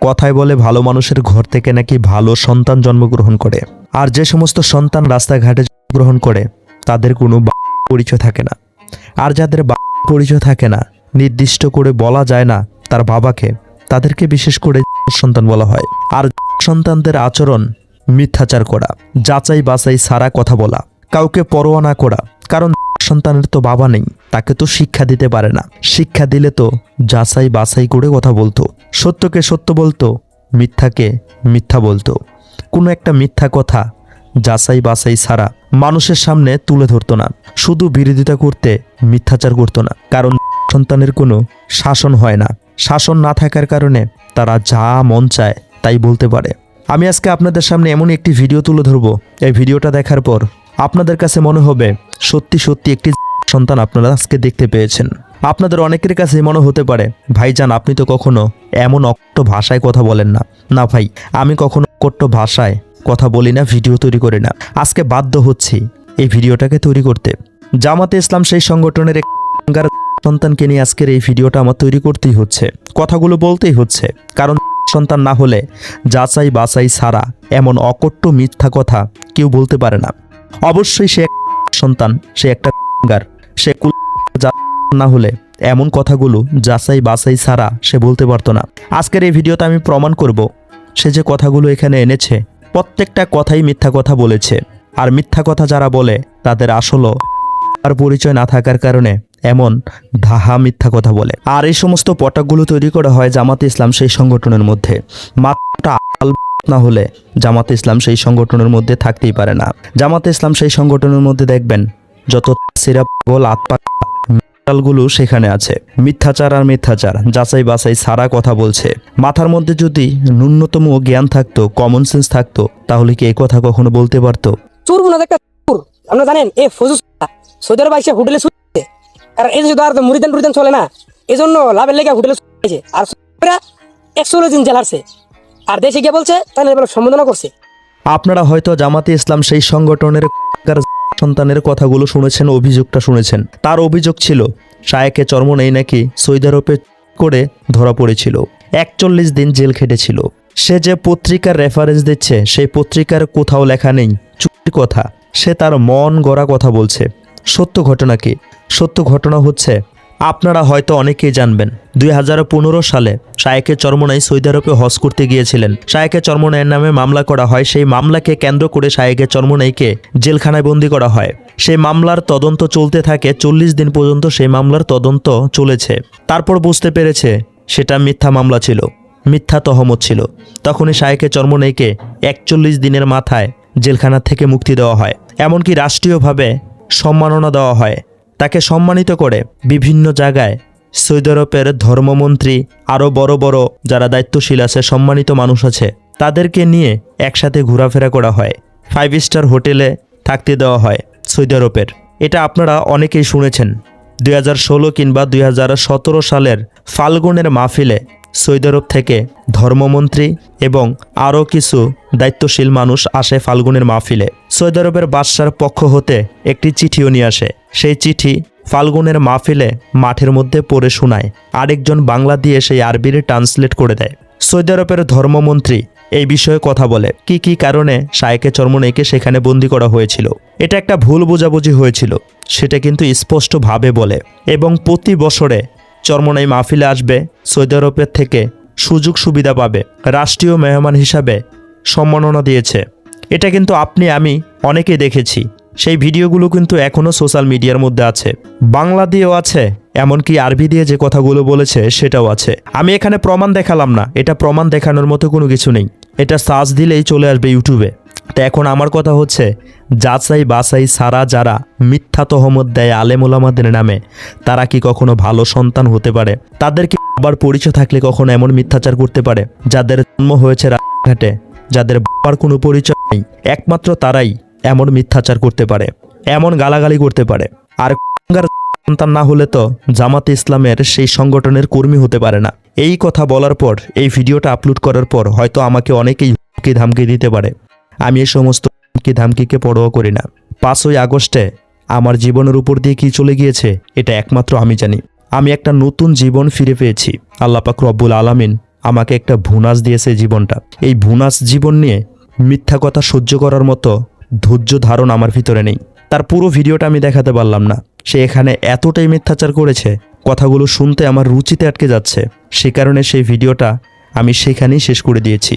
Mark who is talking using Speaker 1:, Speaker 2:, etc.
Speaker 1: কথায় বলে ভালো মানুষের ঘর থেকে নাকি ভালো সন্তান জন্মগ্রহণ করে, আর যে সমস্ত সন্তান রাস্তাঘাটে জন্মগ্রহণ করে তাদের কোনো পরিচয় থাকে না। আর যাদের পরিচয় থাকে না, নির্দিষ্ট করে বলা যায় না তার বাবাকে, তাদেরকে বিশেষ করে সন্তান বলা হয়। আর সন্তানদের আচরণ মিথ্যাচার করা, যাচাই বাছাই ছাড়া কথা বলা, কাউকে পরোয়া না করা। কারণ সন্তানের তো বাবা নেই, তাকে তো শিক্ষা দিতে পারে না। শিক্ষা দিলে তো যাচাই বাছাই করে কথা বলতো, সত্যকে সত্য বলতো, মিথ্যাকে মিথ্যা বলতো। কোনো একটা মিথ্যা কথা যাচাই বাছাই ছাড়া মানুষের সামনে তুলে ধরতো না, শুধু বিরোধিতা করতে মিথ্যাচার করতো না। কারণ সন্তানের কোনো শাসন হয় না, শাসন না থাকার কারণে তারা যা মন চায় তাই বলতে পারে। আমি আজকে আপনাদের সামনে এমন একটি ভিডিও তুলে ধরবো, এই ভিডিওটা দেখার পর আপনাদের কাছে মনে হবে সত্যি সত্যি একটি সন্তান আপনারা আজকে দেখতে পেয়েছেন। আপনাদের অনেকের কাছে মনে হতে পারে, ভাইজান আপনি তো কখনো এমন অকট্ট ভাষায় কথা বলেন না। না ভাই, আমি কখনো অকট্ট ভাষায় কথা বলি না, ভিডিও তৈরি করি না। আজকে বাধ্য হচ্ছি এই ভিডিওটাকে তৈরি করতে। জামাতে ইসলাম সেই সংগঠনের এক সন্তানকে নিয়ে আজকের এই ভিডিওটা আমার তৈরি করতেই হচ্ছে, কথাগুলো বলতেই হচ্ছে। কারণ সন্তান না হলে যাচাই বাছাই ছাড়া এমন অকট্ট মিথ্যা কথা কেউ বলতে পারে না। অবশ্যই সে সন্তান, সে একটা সে না হলে এমন কথাগুলো যাচাই বাছাই ছাড়া সে বলতে পারতো না। আজকের এই ভিডিওতে আমি প্রমাণ করব সে যে কথাগুলো এখানে এনেছে প্রত্যেকটা কথাই মিথ্যা কথা বলেছে। আর মিথ্যা কথা যারা বলে তাদের আসলে আর পরিচয় না থাকার কারণে এমন ধাহা মিথ্যা কথা বলে। আর এই সমস্ত পটাকগুলো তৈরি করা হয় জামাতে ইসলাম সেই সংগঠনের মধ্যে। মাত্রা না হলে জামাতে ইসলাম সেই সংগঠনের মধ্যে থাকতেই পারে না। জামাতে ইসলাম সেই সংগঠনের মধ্যে দেখবেন যত সিরাপল আতপাগুলো সেখানে আছে। মিথ্যাচার আর মিথ্যাচার, যাচাই বাছাই ছাড়া কথা বলছে। মাথার মধ্যে যদি ন্যূনতম জ্ঞান থাকতো, কমন সেন্স থাকতো, তাহলে কি এই কথা কখনো বলতে পারতো?
Speaker 2: আপনারা জানেন এই ফজু সৌদি আরব এসে হোটেলে শুতে, কারণ এই যে আর মুরিদান চলে না, এই জন্য লাভের লেগে হোটেলে শুয়েছে। আর 116 দিন জেল হারছে, আর দেশে গিয়ে বলছে তাহলে সম্বোধনা করছে।
Speaker 1: আপনারা হয়তো জামাতে ইসলাম সেই সংগঠনের সন্তানের কথাগুলো শুনেছেন, অভিযোগটা শুনেছেন। তার অভিযোগ ছিল শায়েকে চরমোনাই নাকি সৌদি আরবে করে ধরা পড়েছিল, 41 দিন জেল খেটেছিল। সে যে পত্রিকার রেফারেন্স দিচ্ছে সেই পত্রিকার কোথাও লেখা নেই চুক্তির কথা, সে তার মন গড়া কথা বলছে। সত্য ঘটনা কি? সত্য ঘটনা হচ্ছে, আপনারা হয়তো অনেকেই জানবেন 2015 সালে শায়েকে চরমোনাই সৌদি আরবে হজ করতে গিয়েছিলেন। শায়েকে চরমোনাইয়ের নামে মামলা করা হয়। সেই মামলাকে কেন্দ্র করে শায়েকে চরমোনাইকে জেলখানায় বন্দী করা হয়। সেই মামলার তদন্ত চলতে থাকে, 40 দিন পর্যন্ত সেই মামলার তদন্ত চলেছে। তারপর বুঝতে পেরেছে সেটা মিথ্যা মামলা ছিল, মিথ্যা তহমত ছিল। তখনই শায়েকে চরমোনাইকে 41 দিনের মাথায় জেলখানা থেকে মুক্তি দেওয়া হয়। এমনকি রাষ্ট্রীয়ভাবে সম্মাননা দেওয়া হয়। তাকে সম্মানিত করে বিভিন্ন জায়গায় সৌদি আরবের ধর্মমন্ত্রী, আরও বড় বড় যারা দায়িত্বশীল আছে, সম্মানিত মানুষ আছে, তাদেরকে নিয়ে একসাথে ঘোরাফেরা করা হয়। 5 স্টার হোটেলে থাকতে দেওয়া হয় সৌদি আরবের। এটা আপনারা অনেকেই শুনেছেন। 2016 কিংবা 2017 সালের ফাল্গুনের মাহফিলে সৌদি আরব থেকে ধর্মমন্ত্রী এবং আরও কিছু দায়িত্বশীল মানুষ আসে ফাল্গুনের মাহফিলে। সৌদি আরবের বাদশার পক্ষ হতে একটি চিঠিও নিয়ে আসে। সেই চিঠি ফাল্গুনের মাহফিলে মাঠের মধ্যে পড়ে শোনায়, আরেকজন বাংলা দিয়ে সেই আরবির ট্রান্সলেট করে দেয়। সৌদি আরবের ধর্মমন্ত্রী এই বিষয়ে কথা বলে, কি কি কারণে শায়েকে চরমোনাইকে সেখানে বন্দী করা হয়েছিল। এটা একটা ভুল বোঝাবুঝি হয়েছিল সেটা কিন্তু স্পষ্টভাবে বলে। এবং প্রতি বছরে চরমোনাই মাহফিলে আসবে, সৌদি আরবের থেকে সুযোগ সুবিধা পাবে, রাষ্ট্রীয় মেহমান হিসাবে সম্মাননা দিয়েছে। এটা কিন্তু আপনি আমি অনেকেই দেখেছি। সেই ভিডিওগুলো কিন্তু এখনও সোশ্যাল মিডিয়ার মধ্যে আছে, বাংলা দিয়েও আছে, এমনকি আরবি দিয়ে যে কথাগুলো বলেছে সেটাও আছে। আমি এখানে প্রমাণ দেখালাম না, এটা প্রমাণ দেখানোর মতো কোনো কিছু নেই, এটা সার্চ দিলেই চলে আসবে ইউটিউবে। তো এখন আমার কথা হচ্ছে, যাচাই বাছাই ছাড়া যারা মিথ্যা তহমত দেয় আলেম ওলামাদের নামে, তারা কি কখনো ভালো সন্তান হতে পারে? তাদেরকে আবার পরিচয় থাকলে কখনো এমন মিথ্যাচার করতে পারে? যাদের জন্ম হয়েছে রাস্তাঘাটে, যাদের বাবার কোনো পরিচয় নেই, একমাত্র তারাই এমন মিথ্যাচার করতে পারে, এমন গালাগালি করতে পারে। আর সন্তান না হলে তো জামাতে ইসলামের সেই সংগঠনের কর্মী হতে পারে না। এই কথা বলার পর, এই ভিডিওটা আপলোড করার পর হয়তো আমাকে অনেকেই হুমকি ধামকি দিতে পারে। আমি এই সমস্ত হুমকি ধামকিকে পরোয়া করি না। 5ই আগস্টে আমার জীবনের উপর দিয়ে কি চলে গিয়েছে এটা একমাত্র আমি জানি। আমি একটা নতুন জীবন ফিরে পেয়েছি। আল্লাহ পাক রব্বুল আলামিন আমাকে একটা ভুনাস দিয়েছে জীবনটা। এই ভুনাস জীবন নিয়ে মিথ্যা কথা সহ্য করার মতো ধৈর্য ধারণ আমার ভিতরে নেই। তার পুরো ভিডিওটা আমি দেখাতে পারলাম না। সে এখানে এতটাই মিথ্যাচার করেছে, কথাগুলো শুনতে আমার রুচিতে আটকে যাচ্ছে। সে কারণে সেই ভিডিওটা আমি সেখানেই শেষ করে দিয়েছি।